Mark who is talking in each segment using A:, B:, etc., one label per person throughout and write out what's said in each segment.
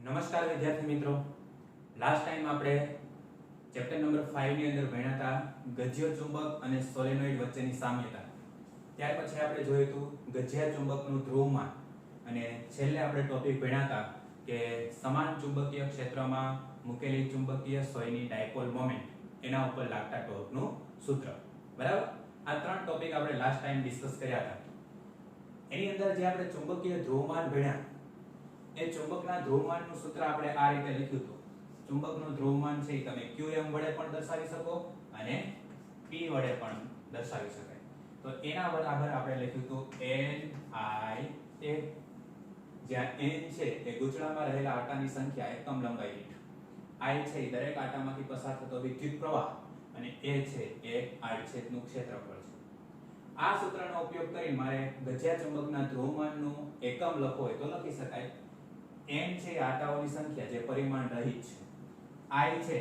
A: નમસ્કાર વિદ્યાર્થી મિત્રો, લાસ્ટ ટાઈમ આપણે ચેપ્ટર નંબર 5 ની અંદર ભણ્યા હતા ગજ્ય ચુંબક અને સોલેનોઇડ વચ્ચેની સામ્યતા. ત્યાર પછી આપણે જોયું હતું ગજ્યા ચુંબકનું ધ્રુવમાન અને છેલ્લે આપણે ટોપિક ભણ્યા હતા કે સમાન ચુંબકીય ક્ષેત્રમાં મૂકેલી ચુંબકીય સોયની ડાયપોલ મોમેન્ટ એના ઉપર લાગતા ટોર્કનું સૂત્ર. બરાબર, આ ત્રણ ટોપિક આપણે લાસ્ટ ટાઈમ ડિસ્કસ કર્યા હતા. એની અંદર જે આપણે ચુંબકીય ધ્રુવમાન ભણ્યા એ ચુંબકના ધ્રુવમાનનું સૂત્ર આપણે આ રીતે લખ્યું હતું. ચુંબકનું ધ્રુવમાન છે એ તમે qm વડે પણ દર્શાવી શકો અને p વડે પણ દર્શાવી શકાય. તો એના બરાબર આપણે લખ્યું હતું n i a, જ્યાં n છે એ ગૂંચળામાં રહેલા આટાની સંખ્યા એકમ લંબાઈ દીઠ, i છે એ દરેક આટામાંથી પસાર થતો વિદ્યુત પ્રવાહ અને a છે એ આડછેદનું ક્ષેત્રફળ છે. આ સૂત્રનો ઉપયોગ કરી મારે ગજ્યા ચુંબકના ધ્રુવમાનનું એકમ લખવો હોય તો લખી શકાય. n છે આટાઓની સંખ્યા જે પરિમાણ રહિત છે, i છે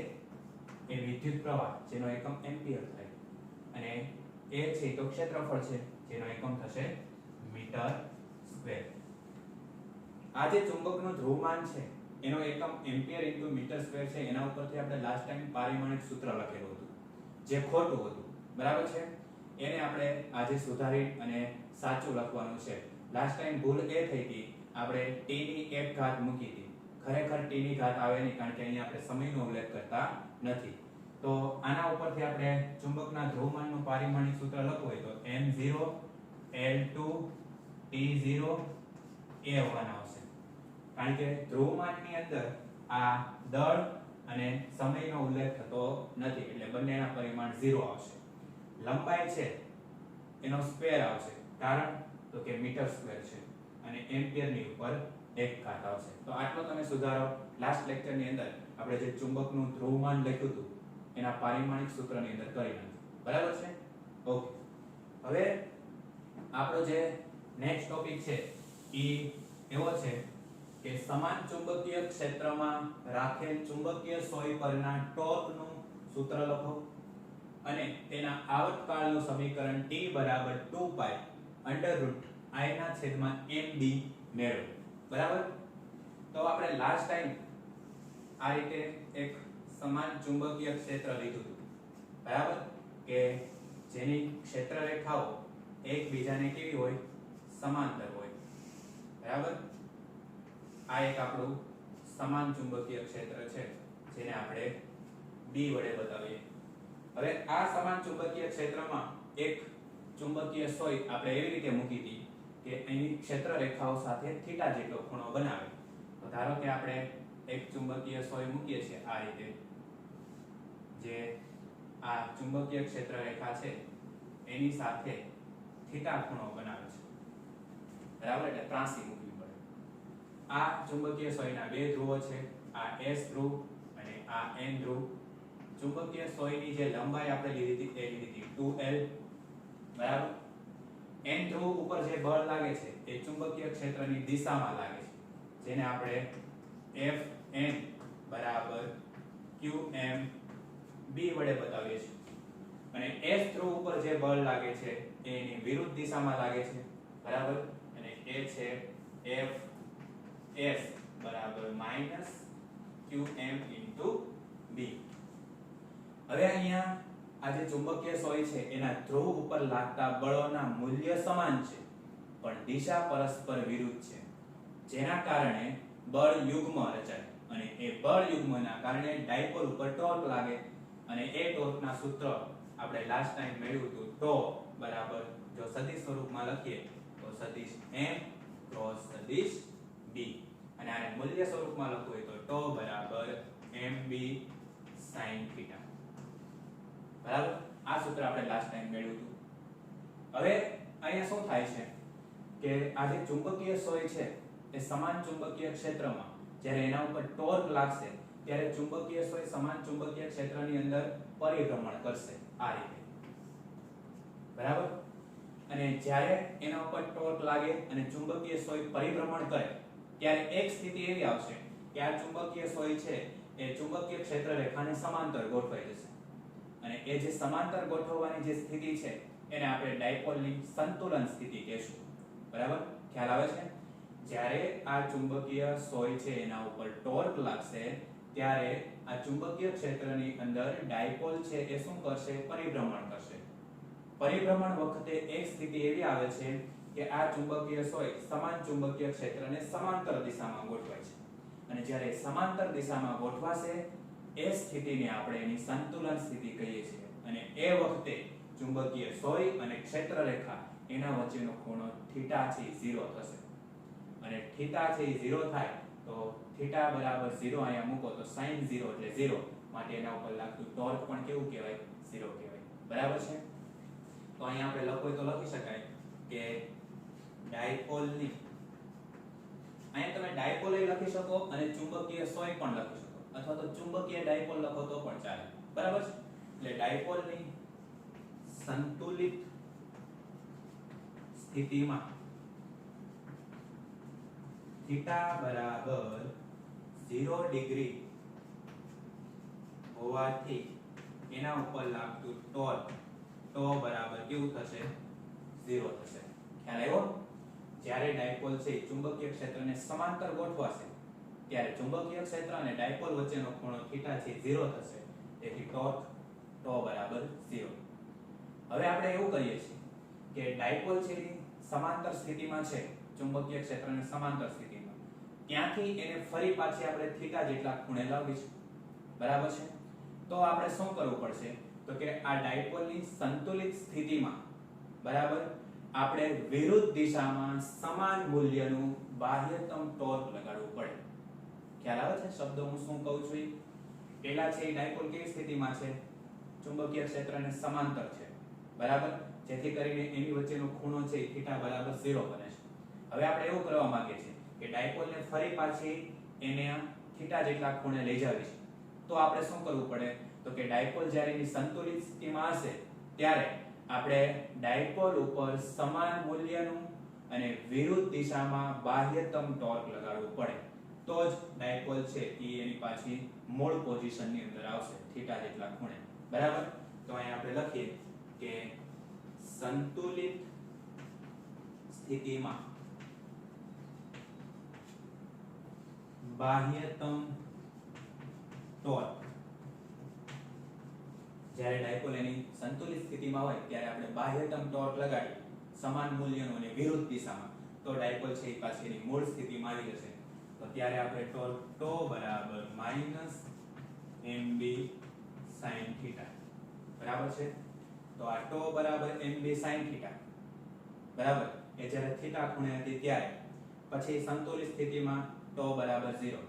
A: એ વિદ્યુત પ્રવાહ જેનો એકમ એમ્પિયર થાય અને a છે તો ક્ષેત્રફળ છે જેનો એકમ થશે મીટર સ્ક્વેર. આ જે ચુંબકનું ધ્રુવમાન છે એનો એકમ એમ્પિયર * મીટર સ્ક્વેર છે. એના ઉપરથી આપણે લાસ્ટ ટાઈમ પારિમાણિક સૂત્ર લખેલું હતું જે ખોટું હતું. બરાબર છે, એને આપણે આજે સુધારી અને સાચું લખવાનું છે. લાસ્ટ ટાઈમ ભૂલ એ થઈ હતી, આપણે t ની 1 ઘાત મૂકી હતી. ખરેખર t ની ઘાત આવે નહીં, કારણ કે અહીંયા આપણે સમયનો ઉલ્લેખ કરતા નથી. તો આના ઉપરથી આપણે ચુંબકના ધ્રુવમાનનું પારિમાણિક સૂત્ર લખવું હોય તો m0 l2 t0 a1 આવશે. કારણ કે ધ્રુવમાનની અંદર આ દળ અને સમયનો ઉલ્લેખ થતો નથી, એટલે બંનેના પરિમાણ 0 આવશે. લંબાઈ છે એનો સ્ક્વેર આવશે, કારણ તો કે મીટર સ્ક્વેર છે અને એમ્પિયર ની ઉપર 1 ઘાત આવશે. તો આટલો તમે સુધારો લાસ્ટ લેક્ચર ની અંદર આપણે જે ચુંબકનું ધ્રુવમાન લખ્યું હતું એના પારિમાણિક સૂત્રની અંદર કરી નાખ્યું. બરાબર છે? ઓકે. હવે આપણો જે નેક્સ્ટ ટોપિક છે ઈ એવો છે કે સમાન ચુંબકીય ક્ષેત્રમાં રાખેલ ચુંબકીય સોય પરના ટોર્કનું સૂત્ર લખો અને તેના આવર્તકાળનું સમીકરણ t = 2π √I ના છેદમાં mb મેળવો. બરાબર, તો આપણે લાસ્ટ ટાઈમ આ રીતે એક સમાન ચુંબકીય ક્ષેત્ર લીધું હતું. બરાબર, કે જેની ક્ષેત્ર રેખાઓ એકબીજાને કેવી હોય, સમાંતર હોય. બરાબર, આ એક આપણું સમાન ચુંબકીય ક્ષેત્ર છે જેને આપણે b વડે બતાવીએ. હવે આ સમાન ચુંબકીય ક્ષેત્રમાં એક ચુંબકીય સોય આપણે એવી રીતે મૂકી હતી કે અહીં ક્ષેત્ર રેખાઓ સાથે થીટા જેટલો ખૂણો બનાવે. તો ધારો કે આપણે એક ચુંબકીય સોય મૂકીએ છીએ આ રીતે, જે આ ચુંબકીય ક્ષેત્ર રેખા છે એની સાથે થીટા ખૂણો બનાવે છે. બરાબર, એટલે ત્રાંસી મૂકવી પડે. આ ચુંબકીય સોયના બે ધ્રુવો છે, આ s ધ્રુવ અને આ n ધ્રુવ. ચુંબકીય સોયની જે લંબાઈ આપણે લીધી હતી એ લીધી હતી 2l. બરાબર, n ધ્રુવ ઉપર જે બળ લાગે છે એ ચુંબકીય ક્ષેત્રની દિશામાં લાગે છે, જેને આપણે Fn = qm b વડે બતાવીએ છીએ. અને s ધ્રુવ ઉપર જે બળ લાગે છે એ એની વિરુદ્ધ દિશામાં લાગે છે. બરાબર, અને એ છે Fs = -qm * b. હવે અહીંયા આ જે ચુંબકીય સોય છે એના ધ્રુવ ઉપર લાગતા બળોના મૂલ્ય સમાન છે પણ દિશા પરસ્પર વિરુદ્ધ છે, જેના કારણે બળ યુગ્મ રચાય અને એ બળ યુગ્મના કારણે ડાયપોલ ઉપર ટોર્ક લાગે. અને એ ટોર્કના સૂત્ર આપણે લાસ્ટ ટાઈમ મેળવ્યું હતું. ટો બરાબર, જો સદિશ સ્વરૂપમાં લખીએ તો સદિશ m ક્રોસ સદિશ b, અને આને મૂલ્ય સ્વરૂપમાં લખવું હોય તો ટો બરાબર mb sin θ. બરાબર, આ સૂત્ર આપણે લાસ્ટ ટાઈમ મેળવ્યું હતું. હવે અહીંયા શું થાય છે કે આ જે ચુંબકીય સોય છે એ સમાન ચુંબકીય ક્ષેત્રમાં જ્યારે એના ઉપર ટોર્ક લાગશે ત્યારે ચુંબકીય સોય સમાન ચુંબકીય ક્ષેત્રની અંદર પરિભ્રમણ કરશે આ રીતે. બરાબર, અને જ્યારે એના ઉપર ટોર્ક લાગે અને ચુંબકીય સોય પરિભ્રમણ કરે ત્યારે એક સ્થિતિ એવી આવશે કે આ ચુંબકીય સોય છે એ ચુંબકીય ક્ષેત્ર રેખાને સમાંતર ગોઠવાઈ જશે. અને એ જે સમાંતર ગોઠવવાની જે સ્થિતિ છે એને આપણે ડાયપોલની સંતુલન સ્થિતિ કહેશું. બરાબર, ખ્યાલ આવે છે? જ્યારે આ ચુંબકીય સોય છે એના ઉપર ટોર્ક લાગશે ત્યારે આ ચુંબકીય ક્ષેત્રની અંદર ડાયપોલ છે એ શું કરશે? પરિભ્રમણ કરશે. પરિભ્રમણ વખતે એક સ્થિતિ એવી આવે છે કે આ ચુંબકીય સોય સમાન ચુંબકીય ક્ષેત્રને સમાંતર દિશામાં ગોઠવાય છે અને જ્યારે સમાંતર દિશામાં ગોઠવાશે એ સ્થિતિને આપણે એની સંતુલન સ્થિતિ કહીએ છીએ અને એ વખતે ચુંબકીય સોય અને ક્ષેત્રરેખા એના વચ્ચેનો ખૂણો થીટા છે 0 થશે અને થીટા છે 0 થાય તો થીટા બરાબર 0 અહીંયા મૂકો તો sin 0 એટલે 0 માટે એના ઉપર લાગતું ટોર્ક પણ કેવું કહેવાય? 0 કહેવાય. બરાબર છે? તો અહીંયા આપણે લખો તો લખી શકાય કે ડાયપોલની અહીંયા તમે ડાયપોલ લખી શકો અને ચુંબકીય સોય પણ લખી શકો અથવા તો ચુંબકીય ડાયપોલ લખો તો પણ ચાલે. બરાબર છે? એટલે ડાયપોલની સંતુલિત સ્થિતિમાં થીટા બરાબર 0 ડિગ્રી હોવાથી એના ઉપર લાગતું ટોર્ક ટો બરાબર કેવું થશે? 0 થશે. ખ્યાલ આવ્યો? જ્યારે ડાયપોલ છે ચુંબકીય ક્ષેત્રને સમાંતર ગોઠવાશે ત્યારે ચુંબકીય ક્ષેત્ર અને ડાયપોલ વચ્ચેનો ખૂણો થીટા છે 0 થશે. તેથી ટોર્ક ટો બરાબર 0. હવે આપણે એવું કરીએ છીએ કે ડાયપોલ છે સમાંતર સ્થિતિમાં છે ચુંબકીય ક્ષેત્રને સમાંતર સ્થિતિમાં ત્યાંથી એને ફરી પાછી આપણે થીટા જેટલા ખૂણે લાવીશું. બરાબર છે? તો આપણે શું કરવું પડશે? તો કે આ ડાયપોલની સંતુલિત સ્થિતિમાં બરાબર આપણે વિરુદ્ધ દિશામાં સમાન મૂલ્યનું બાહ્યતમ ટોર્ક લગાડવું પડે. ખ્યાલ આવે છે શબ્દો હું શું કહું છું? પહેલા છે ડાયપોલ કેવી સ્થિતિમાં છે? ચુંબકીય ક્ષેત્રને સમાંતર છે. બરાબર? જેથી કરીને એની વચ્ચેનો ખૂણો છે થીટા બરાબર 0 બને છે. હવે આપણે એવું કરવા માંગીએ છીએ કે ડાયપોલને ફરી પાછી એને થીટા જેટલા ખૂણે લઈ જાવી છે. તો આપણે શું કરવું પડે? તો કે ડાયપોલ જ્યારે એની સંતુલિત સ્થિતિમાં હશે ત્યારે આપણે ડાયપોલ ઉપર સમાન મૂલ્યનું અને વિરુદ્ધ દિશામાં બાહ્યતમ ટોર્ક લગાડવું પડે. તો જ ડાયપોલ છે એ એની પાછી મૂળ પોઝિશનની અંદર આવશે થીટા જેટલા ખૂણે. બરાબર? તો અહીં આપણે લખીએ કે સંતુલિત સ્થિતિમાં બાહ્યતમ ટોર્ક જ્યારે ડાયપોલ એની સંતુલિત સ્થિતિમાં હોય ત્યારે આપણે બાહ્યતમ ટોર્ક લગાડીએ સમાન મૂલ્યનું અને વિરુદ્ધ દિશામાં તો ડાયપોલ છે એ પાછી એની મૂળ સ્થિતિમાં આવી જશે. તો ત્યારે આપણે ટોર્ક ટો બરાબર -mb sin થીટા. બરાબર છે? તો આ ટો બરાબર mb sin થીટા. બરાબર? એ જ્યારે થીટા ખૂણે હતી ત્યારે પછી સંતુલિત સ્થિતિમાં ટો બરાબર 0.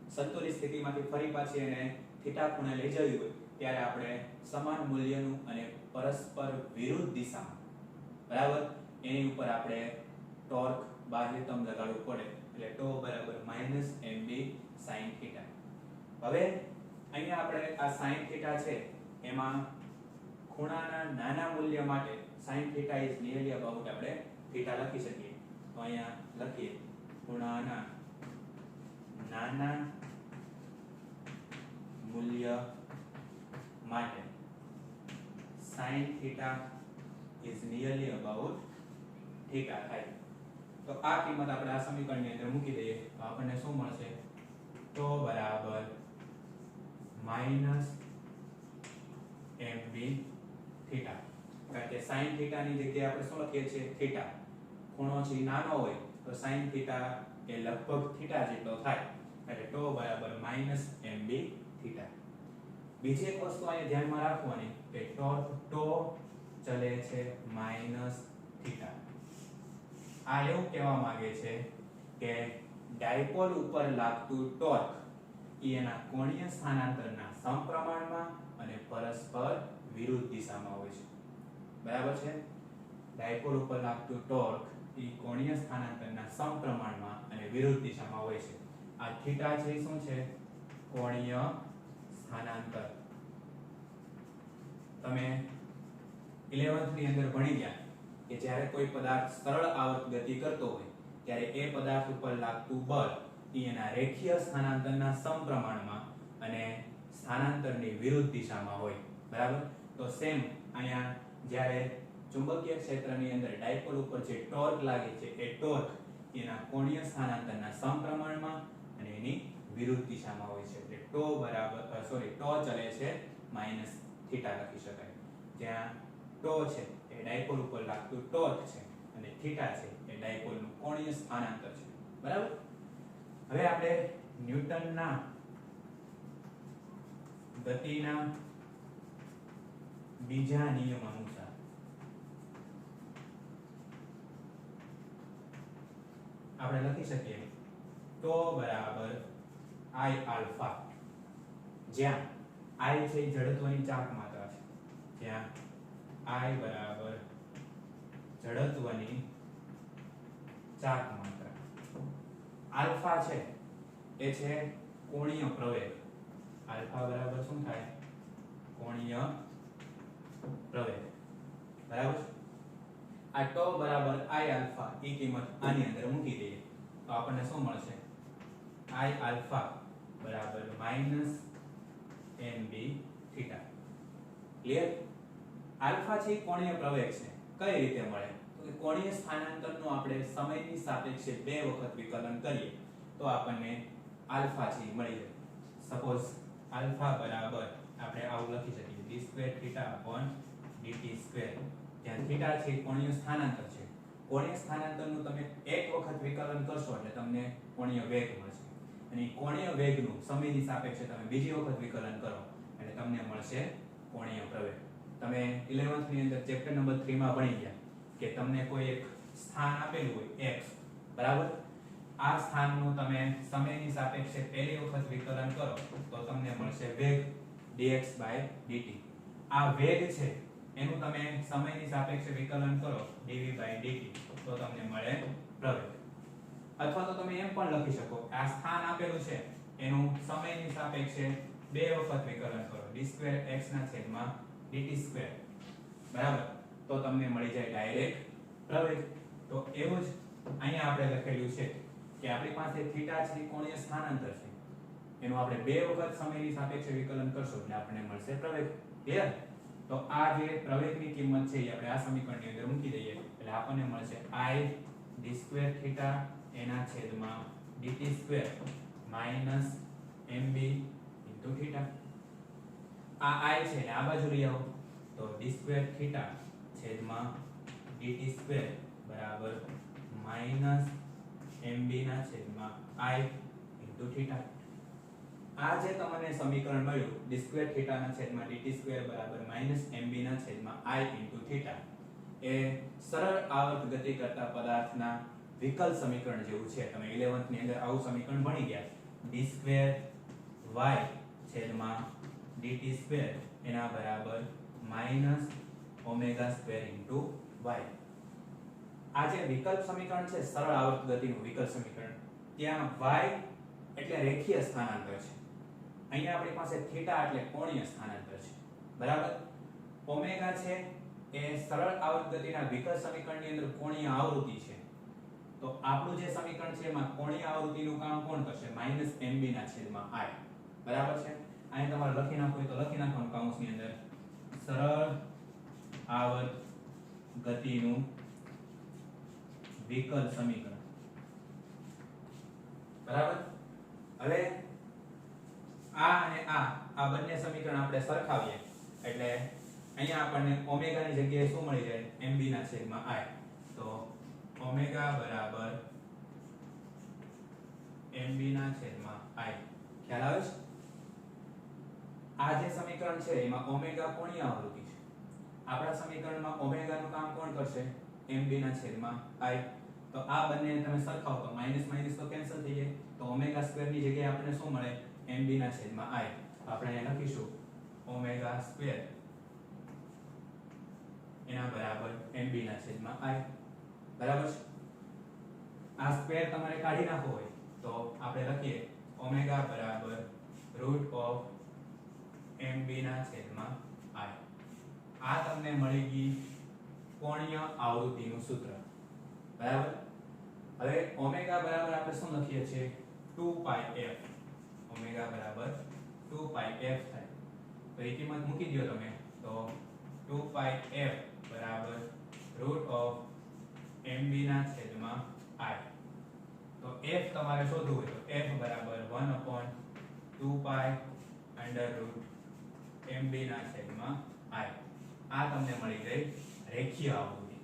A: સંતુલિત સ્થિતિમાંથી ફરી પાછી એને થીટા ખૂણે લઈ જવી હોય ત્યારે આપણે સમાન મૂલ્યનું અને પરસ્પર વિરુદ્ધ દિશામાં બરાબર એની ઉપર આપણે ટોર્ક બાહ્યતમ લગાડવું પડે એટલે ટો બરાબર -mb sin થીટા. હવે અહીંયા આપણે આ sin થીટા છે એમાં ખૂણાના નાના મૂલ્ય માટે sin theta is nearly about આપણે થીટા લખી શકીએ. તો અહીંયા લખીએ ખૂણાના નાના મૂલ્ય માટે sin theta is nearly about theta થાય. તો આ કિંમત આપણે આ સમીકરણની અંદર મૂકી દઈએ તો આપણને શું મળશે? તો બરાબર -mb થીટા. કારણ કે sin થીટા ની જગ્યાએ આપણે શું લખીએ છીએ? થીટા. ખૂણો છે નાનો હોય તો sin થીટા એ લગભગ થીટા જેટલો થાય એટલે ટો બરાબર -mb થીટા. બીજી એક વસ્તુ અહીંયા ધ્યાનમાં રાખવાની કે ટોર્ક ટો ચલે છે -થીટા. આ એવું કહેવા માંગે છે કે ડાયપોલ ઉપર લાગતું ટોર્ક એના કોણીય સ્થાનાંતરના સમપ્રમાણમાં અને પરસ્પર વિરુદ્ધ દિશામાં હોય છે. બરાબર છે? ડાયપોલ ઉપર લાગતું ટોર્ક એ કોણીય સ્થાનાંતરના સમપ્રમાણમાં અને વિરુદ્ધ દિશામાં હોય છે. આ થીટા છે શું છે? કોણીય સ્થાનાંતર. તમે 11th ની અંદર ભણી ગયા કે જ્યારે કોઈ પદાર્થ સરળ આવર્ત ગતિ કરતો હોય ત્યારે એ પદાર્થ ઉપર લાગતું બળ એના રેખીય સ્થાનાંતરના સમપ્રમાણમાં અને સ્થાનાંતરની વિરુદ્ધ દિશામાં હોય. બરાબર? તો સેમ અહીંયા જ્યારે ચુંબકીય ક્ષેત્રની અંદર ડાયપોલ ઉપર જે ટોર્ક લાગે છે એ ટોર્ક એના કોણીય સ્થાનાંતરના સમપ્રમાણમાં અને એની વિરુદ્ધ દિશામાં હોય છે. એટલે ટો બરાબર ટો ચલે છે માઈનસ થીટા લખી શકાય. જ્યાં ટો છે એ ડાયપોલ ઉપર લાગતું ટોર્ક છે અને થીટા છે એ ડાયપોલનું કોણીય સ્થાનાંતર છે. બરાબર. હવે આપણે ન્યૂટનના ગતિના બીજા નિયમ અનુસાર આપણે લખી શકીએ ટો બરાબર I આલ્ફા, જ્યાં I છે જડત્વની ચાક માત્રા છે. જ્યાં I બરાબર જડત્વની ચાક માત્રા, આલ્ફા છે એ છે કોણીય પ્રવેગ. આલ્ફા બરાબર શું થાય? કોણીય પ્રવેગ. બરાબર. આ ટો બરાબર I આલ્ફા ની કિંમત આની અંદર મૂકી દઈએ તો આપણને શું મળશે? I આલ્ફા બરાબર minus mb theta. Clear? Alpha છે કોણીય પ્રવેગ છે. કઈ રીતે મળે? તો કે કોણીય સ્થાનાંતરનું આપણે સમયની સાપેક્ષે બે વખત વિકલન કરીએ તો આપણને આલ્ફા છે મળી જાય. સપોઝ આલ્ફા બરાબર આપણે આવું લખી શકીએ d² θ dt², જ્યાં થીટા છે કોણીય સ્થાનાંતર છે. કોણીય સ્થાનાંતરનું તમે એક વખત વિકલન કરશો એટલે તમને કોણીય વેગ મળશે અને કોણીય વેગનું સમયની સાપેક્ષે તમે બીજી વખત વિકલન કરો એટલે તમને મળશે કોણીય પ્રવેગ. તમે 11th ની અંદર ચેપ્ટર નંબર 3 માં ભણી ગયા કે તમને કોઈ એક સ્થાન આપેલું હોય x, બરાબર. આ સ્થાનનું તમે સમયની સાપેક્ષે પહેલી વખત વિકલન કરો તો તમને મળશે વેગ dx/dt. આ વેગ છે એનું તમે સમયની સાપેક્ષે વિકલન કરો dv/dt તો તમને મળે પ્રવેગ. અથવા તો તમે એમ પણ લખી શકો આ સ્થાન આપેલું છે એનું સમયની સાપેક્ષે બે વખત વિકલન કરો d2x/dt², બરાબર. તો તમને મળી જાય ડાયરેક્ટ પ્રવેગ. તો એવું જ અહીંયા આપણે લખેલું છે કે આપણી પાસે થીટા છે કોણીય સ્થાનાંતર છે, એનું આપણે બે વખત સમયની સાપેક્ષે વિકલન કરશું એટલે આપણને મળશે પ્રવેગ. ક્લિયર? તો આ જે પ્રવેગની કિંમત છે એ આપણે આ સમીકરણની અંદર મૂકી દઈએ એટલે આપણને મળશે I d²θ એના છેદમાં dt² minus mb into theta. આ I છે ને આ બાજુ લઈ આવો તો d²θ છેદમાં dt² બરાબર માઈનસ mb ના છેદમાં I ઇન્ટુ થીટા. આ જે તમને સમીકરણ મળ્યું d²θ ના છેદમાં dt² બરાબર માઈનસ mb ના છેદમાં I ઇન્ટુ થીટા એ સરળ આવર્ત ગતિ કરતા પદાર્થના વિકલ સમીકરણ જેવું છે. તમે 11th ની અંદર આવું સમીકરણ ભણી ગયા. d²y છેદમાં dt² એના બરાબર માઈનસ ω² ઇન્ટુ y. આ જે વિકલ્પ સમીકરણ છે સરળ આવર્ત ગતિનું વિકલ્પ સમીકરણ, ત્યાં y એટલે રેખીય સ્થાનાંતર છે. અહીંયા આપણી પાસે થીટા એટલે કોણીય સ્થાનાંતર છે. બરાબર. ઓમેગા છે એ સરળ આવર્ત ગતિના વિકલ સમીકરણની અંદર કોણીય આવૃત્તિ છે. તો આપણું જે સમીકરણ છે એમાં કોણીય આવૃત્તિનું કામ કોણ કરશે? માઈનસ mb ના છેદમાં I. બરાબર છે. અહીં તમારે લખી નાખવું હોય તો લખી નાખવાનું કૌંસની અંદર સરળ આવર્ત ગતિનું વિકલ સમીકરણ. બરાબર. હવે આ અને આ બંને સમીકરણ આપણે સરખાવીએ એટલે અહીંયા આપણને ઓમેગા ની જગ્યાએ શું મળી જાય? mb ના છેદમાં I. તો ઓમેગા બરાબર mb ના છેદમાં I. ખ્યાલ આવે છે? આ જે સમીકરણ છે એમાં ઓમેગા કોણીય આવૃત્તિ છે. આપણા સમીકરણમાં ઓમેગા નું કામ કોણ કરશે? mb ના છેદમાં I. તો આ બંને તમે સરખાવો તો માઈનસ માઈનસ તો કેન્સલ થઈ જાય. તો ω² ની જગ્યાએ આપણને શું મળે? mb ના છેદમાં I. આપણે અહીંયા લખીશું ω² એના બરાબર mb ના છેદમાં I. બરાબર છે. આ સ્ક્વેર તમારે કાઢી નાખવો હોય તો આપણે લખીએ ઓમેગા બરાબર √mb ના છેદમાં I. આ તમને મળી ગઈ કોણીય આવૃત્તિનું સૂત્ર. બરાબર. હવે ઓમેગા બરાબર આપણે શું લખીએ છીએ? 2πf. ઓમેગા બરાબર 2πf થાય. તો એ કિંમત મૂકી દો તમે તો 2πf બરાબર √mb ના છેદમાં I. તો f તમારે શોધવું હોય તો f બરાબર 1/2 પાઈ અંડર રૂટ mb ના છેદમાં i. આ તમને મળી ગઈ રેખીય આવૃત્તિ.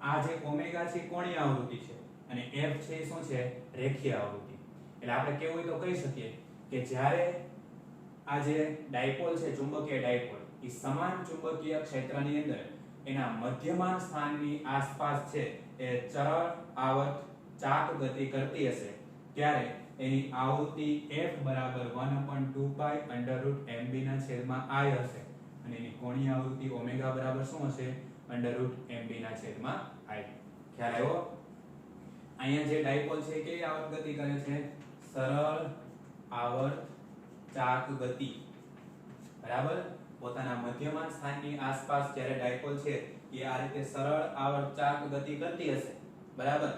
A: આ જે ઓમેગા છે કોણીય આવૃત્તિ છે અને f છે એ શું છે રેખીય આવૃત્તિ. એટલે આપણે કેવું હોય તો કહી શકીએ કે જ્યારે આ જે ડાયપોલ છે ચુંબકીય ડાયપોલ એ સમાન ચુંબકીય ક્ષેત્રની અંદર એના મધ્યમાન સ્થાનની આસપાસ છે એ ચરણ આવર્ત ચાક ગતિ કરતી હશે ત્યારે એની આવૃત્તિ f બરાબર 1/2 પાઈ અંડર રૂટ mb ના છેદમાં i હશે અને એની કોણીય આવૃત્તિ ઓમેગા બરાબર શું હશે અંડર રૂટ mb ના છેદમાં i. ખ્યાલ આવ્યો? અહીંયા જે ડાયપોલ છે કે આવર્ત ગતિ કરે છે સરળ આવર્ત ચાક ગતિ. બરાબર? પોતાના મધ્યમાન સ્થાનની આસપાસ જ્યારે ડાયપોલ છે એ આ રીતે સરળ આવર્ત ચાક ગતિ કરતી હશે બરાબર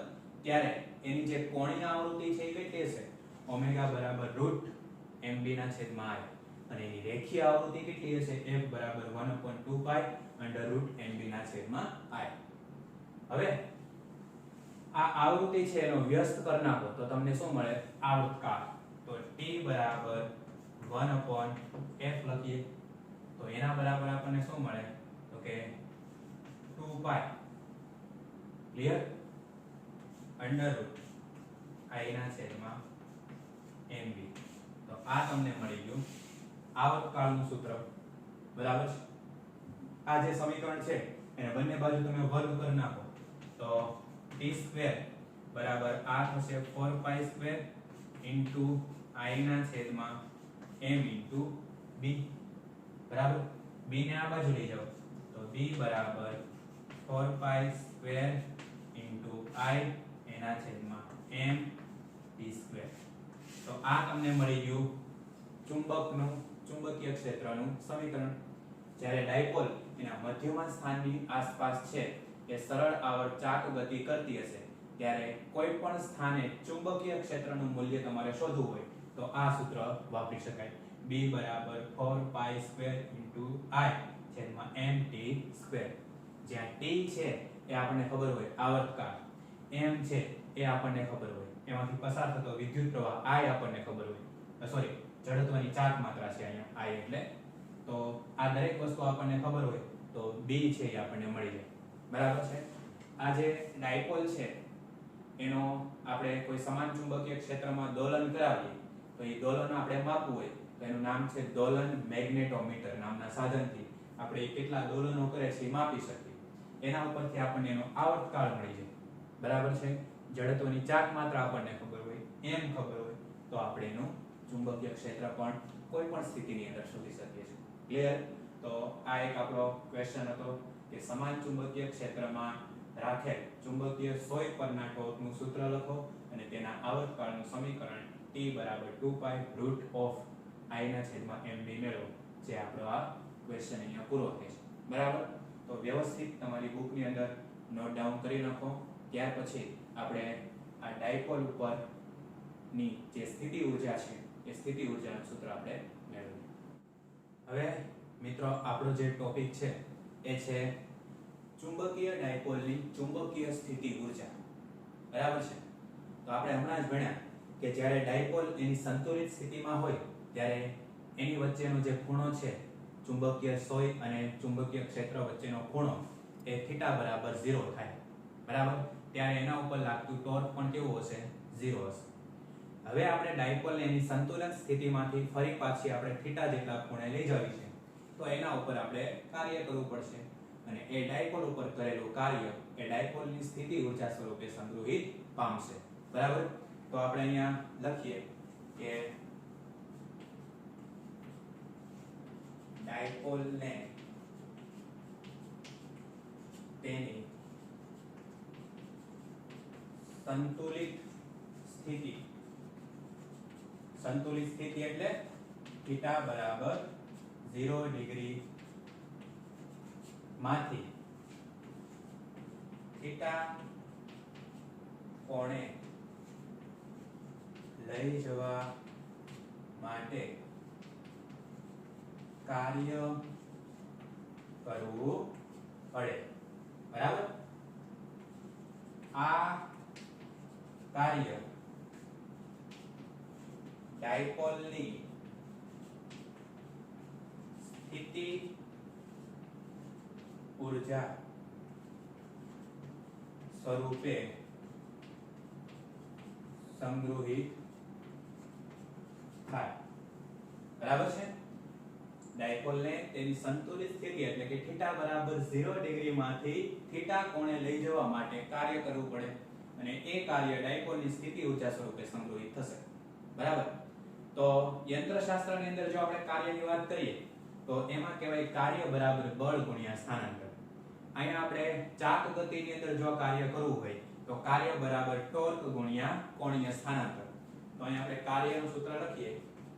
A: ત્યારે એની જે કોણીય આવૃત્તિ છે એ કેટલી હશે ઓમેગા બરાબર રૂટ mb ના છેદમાં i અને એની રેખીય આવૃત્તિ કેટલી હશે f બરાબર 1/2 પાઈ અંડર રૂટ mb ના છેદમાં i. હવે આ આવૃત્તિ છે એનો વ્યસ્ત કરી નાખો તો તમને શું મળે આવર્તકાળ. તો t બરાબર 1/f લખીએ તો એના બરાબર આપણને શું મળે તો કે 2 પાઈ ક્લિયર અંડર રૂટ i ના છેદમાં mb. તો આ તમને મળી ગયું આવર્તકાળનું સૂત્ર. બરાબર છે? આ જે સમીકરણ છે એને બંને બાજુ તમે વર્ગ કરી નાખો તો t² બરાબર આ થશે 4 પાઈ સ્ક્વેર ઇન્ટુ i ના છેદમાં m ઇન્ટુ b. બરાબર? b ને આ બાજુ લઈ જાઓ તો b બરાબર 4 પાઈ સ્ક્વેર ઇન્ટુ i એના છેદમાં m t². તો આ તમને મળી ગયું ચુંબકીય ક્ષેત્રનું સમીકરણ. જ્યારે ડાયપોલ એના મધ્યમાં સ્થાનની આસપાસ છે એ સરળ આવર્ત ચાક ગતિ કરતી હશે ત્યારે કોઈ પણ સ્થાને ચુંબકીય ક્ષેત્રનું મૂલ્ય તમારે શોધવું હોય તો આ સૂત્ર વાપરી શકાય. b બરાબર 4 પાઈ સ્ક્વેર ઇન્ટુ i છેદમાં m t². જ્યાં t છે એ આપણને ખબર હોય આવર્તકાળ, m છે એ આપણને ખબર હોય એમાંથી પસાર થતો વિદ્યુત પ્રવાહ i આપણને ખબર હોય સોરી જડત્વની ચાક માત્રા છે અહીંયા i એટલે તો આ દરેક વસ્તુ આપણને ખબર હોય તો b છે એ આપણને મળી જાય. બરાબર છે? આ જે ડાયપોલ છે એનો આપણે કોઈ સમાન ચુંબકીય ક્ષેત્રમાં દોલન કરાવીએ તો એ દોલન આપણે માપવું હોય તો એનું નામ છે દોલન મેગ્નેટોમીટર નામના સાધનથી આપણે કેટલા દોલનો કરે છે એ માપી શકીએ. એના ઉપરથી આપણને એનો આવર્તકાળ મળી જાય. બરાબર છે? જડત્વની ચાક માત્રા આપણને ખબર હોય એમ ખબર હોય તો આપણે એનું ચુંબકીય ક્ષેત્ર પણ કોઈ પણ સ્થિતિની અંદર શોધી શકીએ છીએ. ક્લિયર? તો આ એક આપણો ક્વેશ્ચન હતો કે સમાન ચુંબકીય ક્ષેત્રમાં રાખેલ ચુંબકીય સોય પરના ટોર્કનું સૂત્ર લખો અને તેના આવર્તકાળનું સમીકરણ t બરાબર 2 પાઈ રૂટ ઓફ i ના છેદમાં mb મેળવો. જે આપણો આ ક્વેશ્ચન અહીંયા પૂરો થાય છે. બરાબર? તો વ્યવસ્થિત તમારી બુકની અંદર નોટ ડાઉન કરી નાખો. ત્યાર પછી આપણે આ ડાયપોલ ઉપરની જે સ્થિતિ ઊર્જા છે એ સ્થિતિ ઊર્જાનું સૂત્ર આપણે મેળવીએ. હવે મિત્રો આપણો જે ટોપિક છે એ છે ચુંબકીય ડાયપોલની ચુંબકીય સ્થિતિ ઊર્જા. બરાબર છે? તો આપણે હમણાં જ ભણ્યા કે જ્યારે ડાયપોલ એની સંતુલિત સ્થિતિમાં હોય ત્યારે એની વચ્ચેનો જે ખૂણો છે ચુંબકીય સોય અને ચુંબકીય ક્ષેત્ર વચ્ચેનો ખૂણો એ થીટા બરાબર 0 થાય. બરાબર? ત્યારે એના ઉપર લાગતું ટોર્ક પણ કેવું હશે 0 હશે. હવે આપણે ડાયપોલને એની સંતુલન સ્થિતિમાંથી ફરી પાછી આપણે થીટા જેટલા ખૂણે લઈ જવી છે તો એના ઉપર આપણે કાર્ય કરવું પડશે અને એ ડાયપોલ ઉપર કરેલું કાર્ય એ ડાયપોલની સ્થિતિ ઊર્જા સ્વરૂપે સંગ્રહિત પામશે. બરાબર? તો આપણે અહીંયા લખીએ કે ડાયપોલને તેની સંતુલિત સ્થિતિ એટલે થીટા બરાબર 0 ડિગ્રી માંથી થીટા કોણે લઈ જવા માટે કાર્ય કરવું પડે. બરાબર? આ કાર્ય ડાયપોલની સ્થિતિ ઊર્જા સ્વરૂપે સંગ્રહિત થાય. બરાબર છે. ડાયપોલને તેની સંતુલિત સ્થિતિ એટલે કે થીટા બરાબર 0 ડિગ્રી માંથી થીટા કોણે લઈ જવા માટે કાર્ય કરવું પડે અને એ કાર્ય ડાયપોલની સ્થિતિ ઊર્જા સ્વરૂપે સંગ્રહિત થશે. બરાબર. તો યંત્રશાસ્ત્રની અંદર જો આપણે કાર્યની વાત કરીએ તો એમાં કહેવાય કાર્ય બરાબર બળ ગુણ્યા સ્થાનાંતર. અહીંયા આપણે ચાક ગતિની અંદર જો કાર્ય કરવું હોય તો કાર્ય બરાબર ટોર્ક ગુણ્યા કોણીય સ્થાનાંતર. તો અહીંયા આપણે કાર્યનું સૂત્ર લખીએ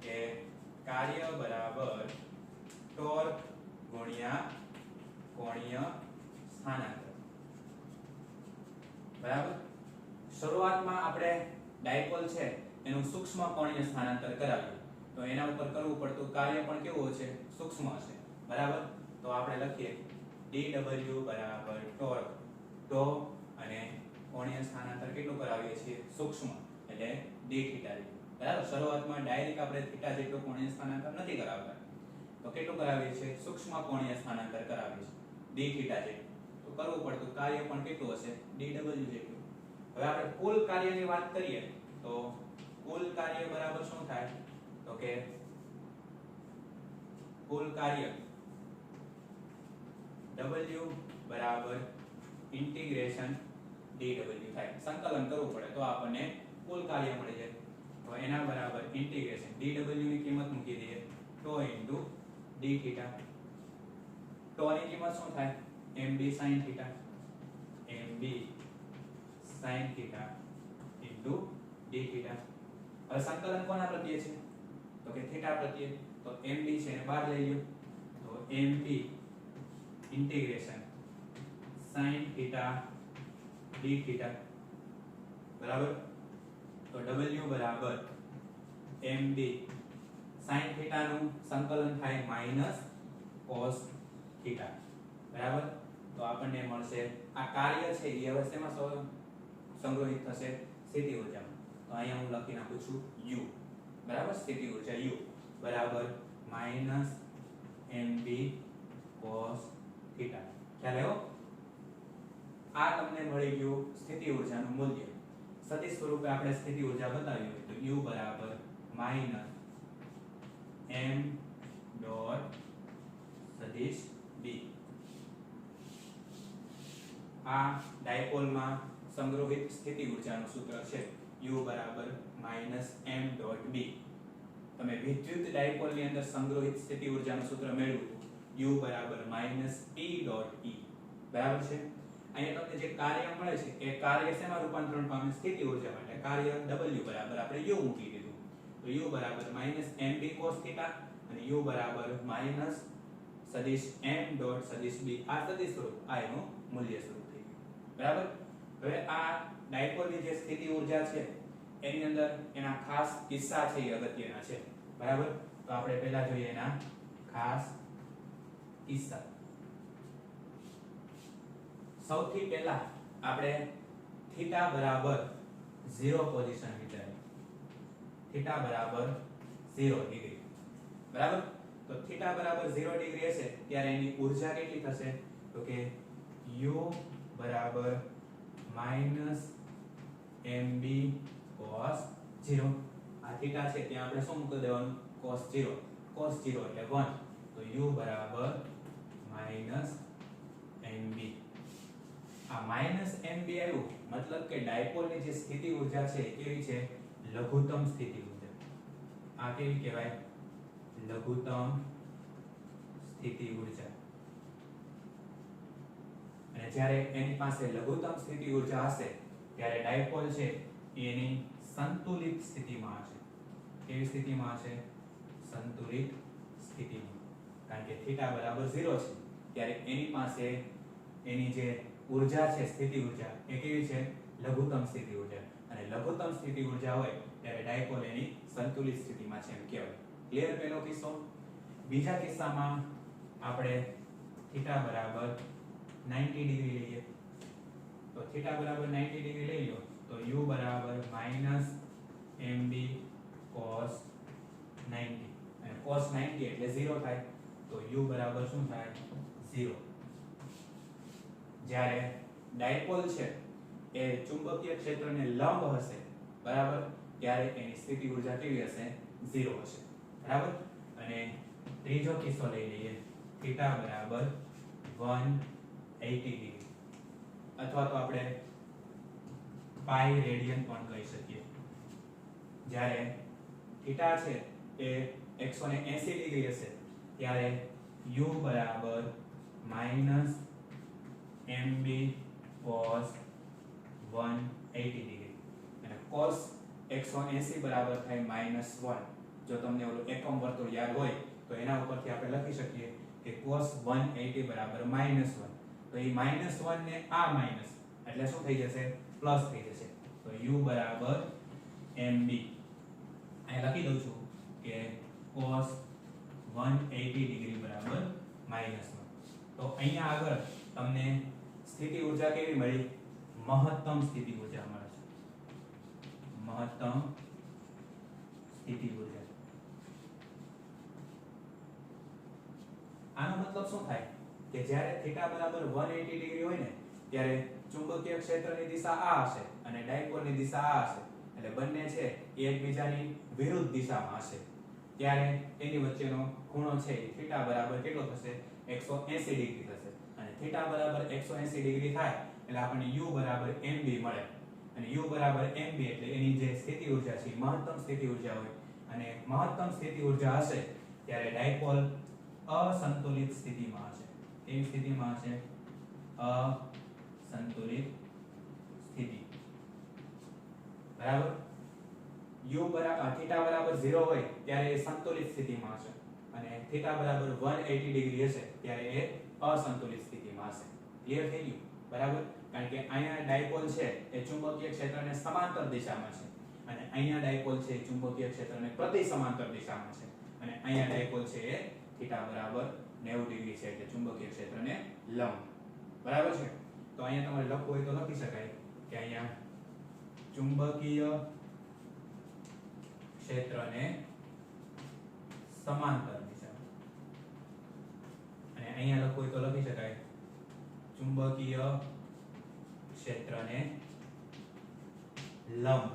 A: કે કાર્ય બરાબર ટોર્ક ગુણ્યા કોણીય સ્થાનાંતર. બરાબર. શરૂઆતમાં આપણે ડાયપોલ છે એનું સૂક્ષ્મ કોણીય સ્થાનાંતર કરાવ્યું તો એના ઉપર કરવું પડતું કાર્ય પણ કેવું છે? સૂક્ષ્મ હશે. બરાબર. તો આપણે લખીએ dw બરાબર ટોર્ક ટો અને કોણીય સ્થાનાંતર કેટલું કરાવીએ છીએ? સૂક્ષ્મ એટલે d થીટા. બરાબર. શરૂઆતમાં ડાયરેક્ટ આપણે થીટા જેટલું કોણીય સ્થાનાંતર નથી કરાવતા તો કેટલું કરાવીએ છીએ? સૂક્ષ્મ કોણીય સ્થાનાંતર કરાવીએ છીએ d થીટા જેટલું. તો કરવું પડતું કાર્ય પણ કેટલું હશે? dw જેટલું. હવે આપણે કુલ કાર્યની વાત કરીએ તો કુલ કાર્ય બરાબર શું થાય? તો કે કુલ કાર્ય w બરાબર ઇન્ટિગ્રેશન dw થાય. સંકલન કરવું પડે તો આપણને કુલ કાર્ય મળી જાય. તો એના બરાબર ઇન્ટિગ્રેશન dw ની કિંમત મૂકી દઈએ ટો ઇન્ટુ d થીટા. ટો ની કિંમત શું થાય? mb sin theta. mb sin theta into d theta. હવે સંકલન કોના પ્રત્યે છે? તો કે થીટા પ્રત્યે. તો mb છે ને બહાર લઈ લ્યો તો mb integration sin theta d theta. બરાબર. તો w બરાબર mb sin થીટા નું સંકલન થાય માઈનસ cos થીટા. બરાબર. તો આપણને મળશે આ કાર્ય છે એ હવે શેમાં સંગ્રહિત થશે? સ્થિતિ ઊર્જામાં. તો અહીંયા હું લખી નાખું છું u. બરાબર. સ્થિતિ ઊર્જા u બરાબર માઈનસ mb cos થીટા. ખ્યાલ આવ્યો? આ તમને મળી ગયું સ્થિતિ ઊર્જાનું મૂલ્ય. સદિશ સ્વરૂપે આપણે સ્થિતિ ઊર્જા બતાવી હોય તો u બરાબર માઈનસ m ડોટ સદિશ b. આ ડાયપોલમાં સંગ્રહિત સ્થિતિ ઊર્જાનું સૂત્ર છે u બરાબર માઈનસ m ડોટ b. તમે વિદ્યુત ડાયપોલની અંદર સંગ્રહિત સ્થિતિ ઊર્જાનું સૂત્ર મેળવ્યું u બરાબર માઈનસ p ડોટ e. બરાબર છે. અહીંયા તમને જે કાર્ય મળે છે એ કાર્ય શેમાં રૂપાંતરણ પામે? સ્થિતિ ઊર્જામાં. એટલે કાર્ય w બરાબર આપણે u મૂકી દીધું તો u બરાબર માઈનસ mb cos થીટા અને u બરાબર માઈનસ સદિશ m ડોટ સદિશ b. આ સદિશ સ્વરૂપ આ એનું મૂલ્ય સ્વરૂપ થઈ ગયું. બરાબર. હવે આ ડાયપોલની જે સ્થિતિ ઊર્જા છે એની અંદર એના ખાસ કિસ્સા છે એ અગત્યના છે. બરાબર. તો આપણે પહેલા જોઈએ એના ખાસ કિસ્સા. સૌથી પહેલા આપણે થીટા બરાબર 0 પોઝિશન વિચારીએ. થીટા બરાબર 0 ડિગ્રી. બરાબર. તો થીટા બરાબર 0 ડિગ્રી હશે ત્યારે એની ઊર્જા કેટલી થશે? તો કે u બરાબર માઈનસ mb cos 0. આ થીટા છે ત્યાં આપણે શું મૂકી દેવાનું? cos 0. cos 0 એટલે 1. તો u બરાબર માઈનસ mb. આ માઈનસ mb આવ્યું મતલબ કે ડાયપોલની જે સ્થિતિ ઊર્જા છે કેવી છે? લઘુત્તમ સ્થિતિ ઊર્જા. આ કેવી કહેવાય? લઘુત્તમ સ્થિતિ ઊર્જા. અને જ્યારે એની પાસે લઘુત્તમ સ્થિતિ ઊર્જા હશે ત્યારે ડાયપોલ છે એની સંતુલિત સ્થિતિમાં હશે. કેવી સ્થિતિમાં હશે? સંતુલિત સ્થિતિમાં. કારણ કે થીટા બરાબર 0 છે ત્યારે એની પાસે એની જે ઊર્જા છે સ્થિતિ ઊર્જા એ કેવી છે? લઘુત્તમ સ્થિતિ ઊર્જા. અને લઘુત્તમ સ્થિતિ ઊર્જા હોય ત્યારે ડાયપોલ એની સંતુલિત સ્થિતિમાં છે એમ કહેવાય. ક્લિયર પહેલો કિસ્સો. બીજા કિસ્સામાં આપણે થીટા બરાબર 90 ડિગ્રી લઈએ. તો થીટા બરાબર 90 ડિગ્રી લઈ લો તો u બરાબર -mb cos 90 અને cos 90 એટલે 0 થાય તો u બરાબર શું થાય 0. જ્યારે ડાયપોલ છે એ ચુંબકીય ક્ષેત્રને લંબ હશે બરાબર ત્યારે એની સ્થિતિ ઊર્જા કેવી હશે 0 હશે બરાબર. અને ત્રીજો કિસ્સો લઈ લઈએ થીટા બરાબર 180 ડિગ્રી અથવા તો આપણે પાઈ રેડિયન પણ કહી શકીએ. જ્યારે થીટા છે એ 180 ડિગ્રી હશે ત્યારે u બરાબર -mb cos 180 ડિગ્રી અને cos 180 બરાબર થાય -1. જો તમને ઓલું એકમ વર્તુળ યાદ હોય તો એના ઉપરથી આપણે લખી શકીએ કે cos 180 બરાબર -1. તો એ -1 ને આ માઈનસ એટલે શું થઈ જશે પ્લસ થઈ જશે. તો u બરાબર mb અહીં લખી દઉં છું કે cos 180 ડિગ્રી બરાબર -1. તો અહીંયા આગળ તમને સ્થિતિ ઊર્જા કેવી મળી મહત્તમ સ્થિતિ ઊર્જા મળે છે. મહત્તમ સ્થિતિ ઊર્જા આનો મતલબ શું થાય કે જ્યારે થીટા બરાબર 180 ડિગ્રી હોય ને ત્યારે ચુંબકીય ક્ષેત્રની દિશા આ હશે અને ડાયપોલની દિશા આ હશે એટલે બંને છે એ એકબીજાની વિરુદ્ધ દિશામાં હશે ત્યારે તેની વચ્ચેનો ખૂણો છે એ થીટા બરાબર કેટલો થશે 180 ડિગ્રી થશે અને થીટા બરાબર 180 ડિગ્રી થાય એટલે આપણને u બરાબર mb મળે અને u બરાબર mb એટલે એની જે સ્થિતિ ઊર્જા છે મહત્તમ સ્થિતિ ઊર્જા હોય અને મહત્તમ સ્થિતિ ઊર્જા હશે ત્યારે ડાયપોલ અસંતુલિત સ્થિતિમાં હશે. કેવી સ્થિતિમાં હશે અસંતુલિત સ્થિતિ બરાબર. u બરાબર થીટા બરાબર 0 હોય ત્યારે એ સંતુલિત સ્થિતિમાં હશે અને થીટા બરાબર 180 ડિગ્રી હશે ત્યારે એ અસંતુલિત સ્થિતિમાં હશે. ક્લિયર થઈ ગયું બરાબર. કારણ કે અહીંયા ડાયપોલ છે એ ચુંબકીય ક્ષેત્રને સમાંતર દિશામાં છે અને અહીંયા ડાયપોલ છે એ ચુંબકીય ક્ષેત્રને પ્રતિ સમાંતર દિશામાં છે અને અહીંયા ડાયપોલ છે એ થીટા બરાબર 90 ડિગ્રી છે એટલે ચુંબકીય ક્ષેત્રને લંબ બરાબર છે. તો અહીંયા તમારે લખવું હોય તો લખી શકાય કે અહીંયા ચુંબકીય ક્ષેત્રને સમાંતર દિશા અને અહીંયા લખવું હોય તો લખી શકાય ચુંબકીય ક્ષેત્રને લંબ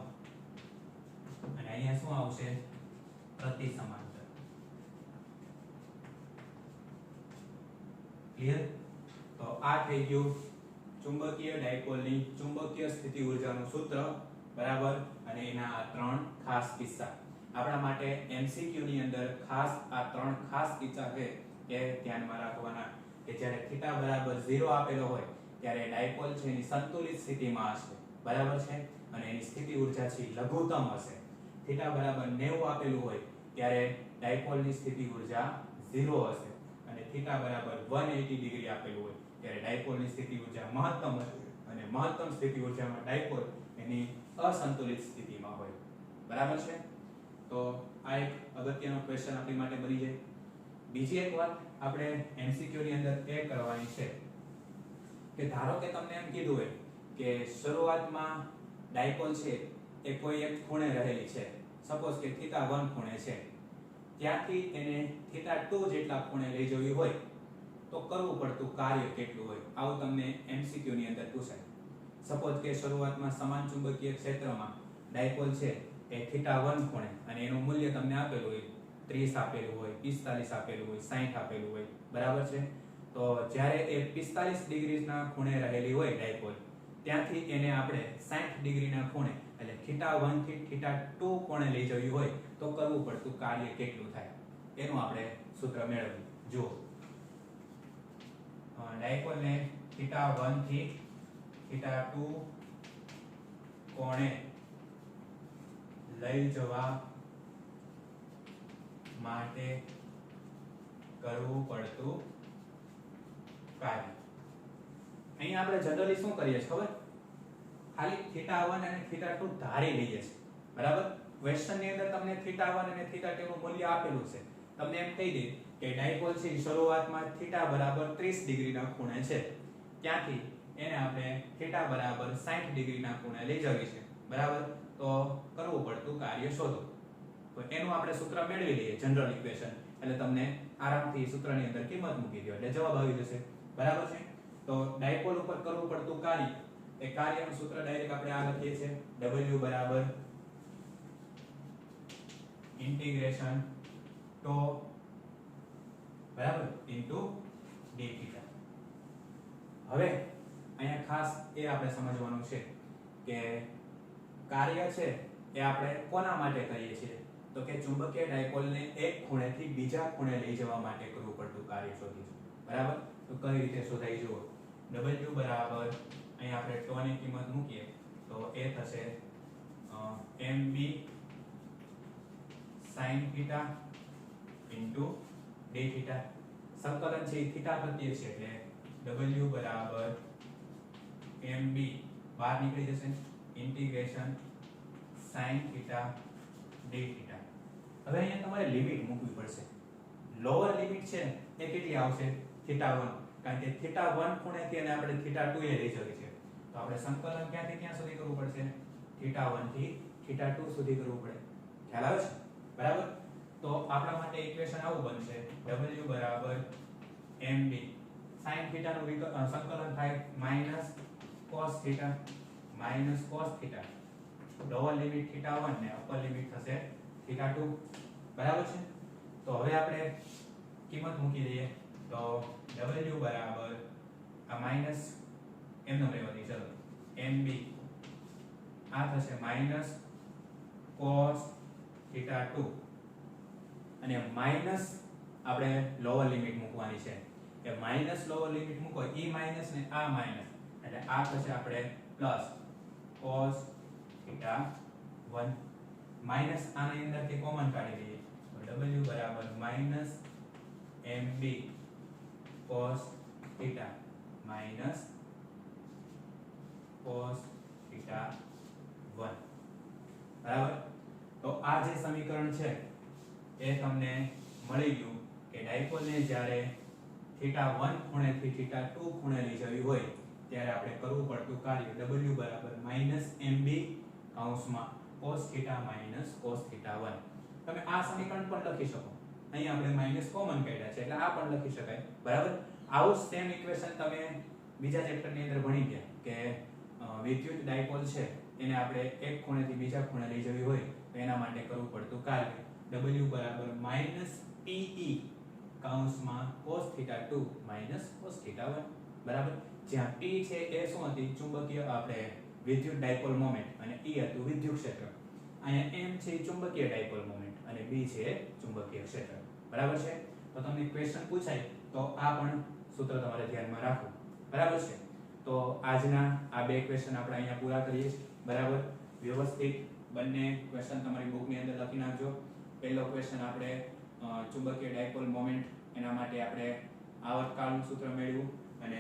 A: અને અહીંયા શું આવશે પ્રતિ સમાંતર. ક્લિયર. તો આ થઈ ગયું ચુંબકીય ડાયપોલની ચુંબકીય સ્થિતિ ઊર્જાનું સૂત્ર બરાબર અને એના આ ત્રણ ખાસ કિસ્સા આપણા માટે MCQ ની અંદર ખાસ આ ત્રણ ખાસ કિસ્સા છે એ ધ્યાનમાં રાખવાના કે જ્યારે થીટા બરાબર 0 આપેલો હોય ત્યારે ડાયપોલ છે એની સંતુલિત સ્થિતિમાં હશે બરાબર છે અને એની સ્થિતિ ઊર્જા છે લઘુત્તમ હશે. થીટા બરાબર 90 આપેલું હોય ત્યારે ડાયપોલની સ્થિતિ ઊર્જા 0 હશે અને થીટા બરાબર 180 ડિગ્રી આપેલું હોય ત્યારે ડાયપોલની સ્થિતિ ઊર્જા મહત્તમ હશે અને મહત્તમ સ્થિતિ ઊર્જામાં ડાયપોલ એની અસંતુલિત સ્થિતિમાં હોય બરાબર છે. તો આ એક અગત્યનો ક્વેશ્ચન આપણી માટે બની જાય. બીજી એક વાત આપણે MCQ ની અંદર એ કરવાની છે કે ધારો કે તમને એમ કીધું હોય કે શરૂઆતમાં ડાયપોલ છે એ કોઈ એક ખૂણે રહેલી છે સપોઝ કે θ1 ખૂણે છે ત્યાંથી એને θ2 જેટલા ખૂણે લઈ જવી હોય તો કરવું પડતું કાર્ય કેટલું હોય આવું તમને MCQ ની અંદર પૂછાય. સપોઝ કે શરૂઆતમાં સમાન ચુંબકીય ક્ષેત્રમાં ડાયપોલ છે એ θ1 ખૂણે અને એનું મૂલ્ય તમને આપેલું હોય 30 આપેલું હોય 45 આપેલું હોય 60 આપેલું હોય બરાબર છે. તો જ્યારે એ 45 ડિગ્રીના ખૂણે રહેલી હોય ડાયપોલ ત્યાંથી એને આપણે 60 ડિગ્રીના ખૂણે એટલે θ1 થી θ2 ખૂણે લઈ જવી હોય તો કરવું પડતું કાર્ય કેટલું થાય એનું આપણે સૂત્ર મેળવીએ. જુઓ ડાયપોલને θ1 થી θ2 કોણે લઈ જવા માટે કરવું પડતું કાર્ય. અહીં આપણે જનરલી શું કરીએ છીએ ખબર ખાલી θ1 અને θ2 ધારી લઈએ છીએ બરાબર. ક્વેશ્ચન ની અંદર તમને θ1 અને θ2 નું મૂલ્ય આપેલું છે તમને એમ કહી દે કે ડાયપોલ છે શરૂઆતમાં θ બરાબર 30 ડિગ્રીના ખૂણે છે ત્યાંથી એને આપણે θ બરાબર 60 ડિગ્રીના ખૂણે લઈ જવી છે બરાબર. તો કરવું પડતું કાર્ય શોધો. તો એનું આપણે સૂત્ર મેળવી લઈએ, જનરલ ઇક્વેશન. એટલે તમને આરામથી સૂત્રની અંદર કિંમત મૂકી દો એટલે જવાબ આવી જશે. બરાબર છે. તો ડાયપોલ ઉપર કરવું પડતું કાર્ય, એ કાર્યનું સૂત્ર ડાયરેક્ટ આપણે આ લખીએ છીએ, W બરાબર ઇન્ટિગ્રેશન ટો બરાબર ઇન્ટુ d થીટા. હવે અહીંયા ખાસ એ આપણે સમજવાનું છે કે કાર્ય છે એ આપણે કોના માટે કરીએ છીએ, તો કે ચુંબકીય ડાયપોલને એક ખૂણેથી બીજા ખૂણે લઈ જવા માટે કરવું પડતું કાર્ય શોધીશું. બરાબર. તો કઈ રીતે શોધાય જુઓ. W બરાબર અહીંયા આપણે τ ની કિંમત મૂકીએ તો એ થશે mb sin θ into d θ. સંકલન છે એ θ પ્રત્યે છે એટલે W બરાબર mb બહાર નીકળી જશે ઇન્ટિગ્રેશન sin θ d θ. હવે અહીંયા તમારે લિમિટ મૂકવી પડશે. લોઅર લિમિટ છે એ કેટલી આવશે? θ1, કારણ કે θ1 ખૂણેથી અને આપણે θ2 એ લઈ જવી છે. તો આપણે સંકલન ક્યાંથી ક્યાં સુધી કરવું પડશે? θ1 થી θ2 સુધી કરવું પડે. ખ્યાલ આવે છે? બરાબર. તો આપણા માટે ઇક્વેશન આવું બનશે, W બરાબર mb sin θ નું સંકલન થાય -cos θ લોઅર લિમિટ θ1 ને અપર લિમિટ થશે θ2. બરાબર છે. તો હવે આપણે કિંમત મૂકી દઈએ તો W બરાબર આ માઈનસ એમનો રહેવાની, ચલો mb આ થશે -cos θ2 અને માઈનસ આપણે લોઅર લિમિટ મૂકવાની છે. એ માઈનસ લોઅર લિમિટ મૂકો, ઈ માઈનસ ને આ માઈનસ એટલે આ થશે આપણે પ્લસ cos θ1 માઈનસ આની અંદરથી કોમન કાઢી દઈએ તો W બરાબર -mb cos θ minus cos θ1. બરાબર. તો આ જે સમીકરણ છે એ તમને મળી ગયું કે ડાયપોલને જ્યારે θ1 ખૂણેથી θ2 ખૂણે લઈ જવી હોય ત્યારે આપણે કરવું પડતું કાર્ય W બરાબર -mb કૌંસમાં cos θ minus cos θ1. તમે આ સમીકરણ પણ લખી શકો. અહીં આપણે માઈનસ કોમન કાઢ્યા છે એટલે આ પણ લખી શકાય. બરાબર. આવું સેમ ઇક્વેશન તમે બીજા ચેપ્ટરની અંદર ભણી ગયા કે વિદ્યુત ડાયપોલ છે એને આપણે એક ખૂણેથી બીજા ખૂણે લઈ જવી હોય તો એના માટે કરવું પડતું કાર્ય W બરાબર -PE કૌંસમાં cos θ2 minus cos θ1. બરાબર. જ્યાં P છે એ શું હતી? ચુંબકીય આપણે વિદ્યુત ડાયપોલ મોમેન્ટ અને E હતું વિદ્યુત ક્ષેત્ર. અહીંયા M છે ચુંબકીય ડાયપોલ મોમેન્ટ અને B છે ચુંબકીય ક્ષેત્ર. બરાબર છે. તો તમને ક્વેશ્ચન પૂછાય તો આ પણ સૂત્ર તમારે ધ્યાનમાં રાખવું. બરાબર છે. તો આજના આ બે ક્વેશ્ચન આપણે અહીંયા પૂરા કરીએ છીએ. બરાબર. વ્યવસ્થિત બંને ક્વેશ્ચન તમારી બુકની અંદર લખી નાખજો. પહેલો ક્વેશ્ચન આપણે ચુંબકીય ડાયપોલ મોમેન્ટ એના માટે આપણે આવર્તકાળનું સૂત્ર મેળવ્યું અને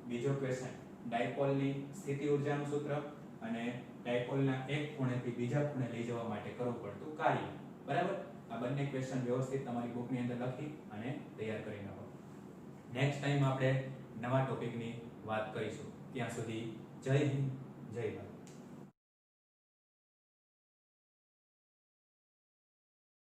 A: બીજો ક્વેશ્ચન ડાયપોલની સ્થિતિ ઊર્જાનું સૂત્ર અને ડાયપોલના એક ખૂણેથી બીજા ખૂણે લઈ જવા માટે કરવું પડતું કાર્ય. બરાબર. આ બંને ક્વેશ્ચન વ્યવસ્થિત તમારી બુકની અંદર લખી અને તૈયાર કરી નાખો. નેક્સ્ટ ટાઈમ આપણે નવા ટોપિકની વાત કરીશું. ત્યાં સુધી જય હિન્દ, જય ભારત.